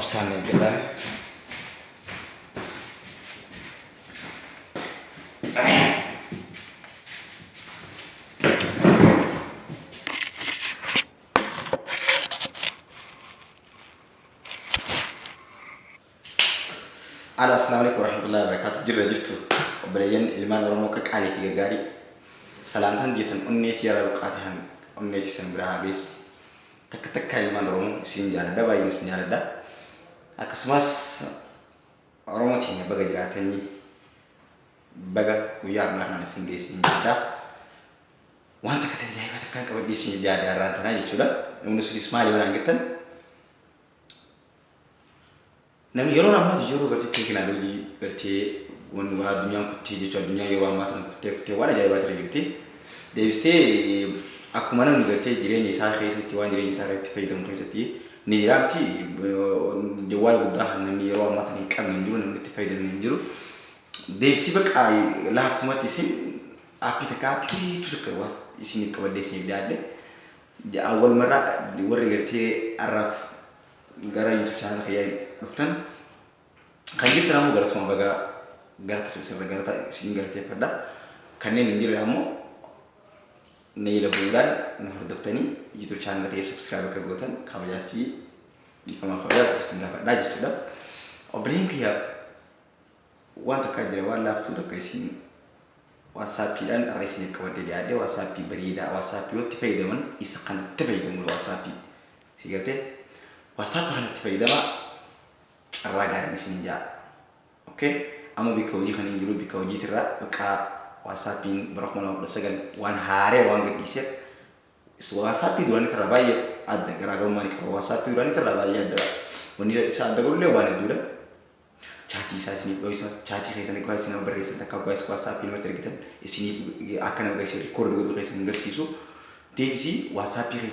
أبصاني كده على السلام عليكم ورحمة الله وبركاته. جرى جرتو وبلين المان رموك كالي في جاري سلام هنجتن أمنيتي يا ربقاتهم أمنيتي سنبرها بيس تك المان رمو سنجال دا باين سنجال دا أكسماس رموتي بقى جراتني بقى ويا مرنا سنجي سنجا وانت كتير جاي بتكان كبدي سنجا دا رانتنا يشودا ونسلي اسماعيل ولا جتن نعم يرونا ما تجرو برتي كنا دولي برتي ونوا الدنيا كتير جت الدنيا يرونا ما تنكتي ولا جاي باتري جتي ديوسي aku mana ngerti diri ni saya kisah tiwan diri ni saya tipe itu mungkin seti ni jeramti jual udah ni orang mata ni kami juru ni tipe itu ni juru desi bek ay lah semua isim api tekapi itu sekeras isim ni kepada desi dia ada di awal merah di luar ngerti araf gara Yusuf Channel kayak duftan kayak teramu gara semua baga gara terus gara tak sini gara tiap pada karena ni juru kamu نيل بولان نهر دفتني يوتيوب channel كده subscribe كجوتن كوجا في di kama kawaya singa daji sudah obring kia wanta kadire wala fuda kaisi whatsapp dan resmi kawade dia ada whatsapp berida whatsapp yo tipe deman isakan tipe deman whatsapp sigate whatsapp han tipe dema raga ni sinja oke amo bikauji kan injuru bikauji tira ka WhatsAppin berokman bersegan wan hari wan gedisya WhatsApp duani terabaya ada gara-gara mani kalau WhatsApp duani terabaya ada wanita saat dulu lewan itu dah cati saya sini bisa cati kita ni kau sini berisi tak kau WhatsApp ini kita sini akan ada record dulu kita sini bersisu TV WhatsApp kita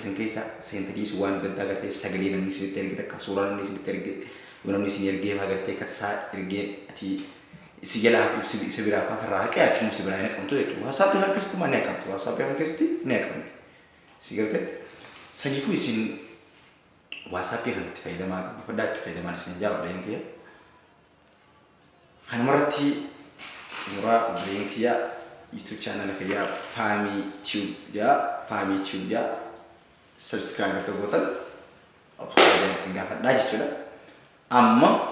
sentri suan benda kita segala ni sini kita kasuran ni sini tergi orang ni sini game agar kita saat game ati segala sebira apa rakyat cuma sebenarnya kamu tu itu WhatsApp yang kasih tu mana kamu tu WhatsApp yang kasih tu mana kamu segala senifu isin WhatsApp yang tidak mana pada tidak mana senjata yang kia hanya merati murah yang kia YouTube channel kia Fahmi Tube ya subscribe ke button apa yang singgah dah sudah amma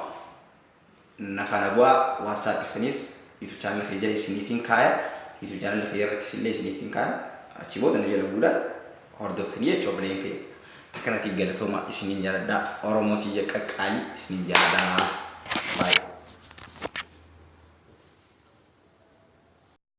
nakana gua WhatsApp senis itu channel kerja di sini kaya itu channel kerja di sini kaya acibo dan dia budak order tadi coba yang ke takkan nanti gak ada tuh mak sini jalan dah orang mau tiga kali sini jalan bye.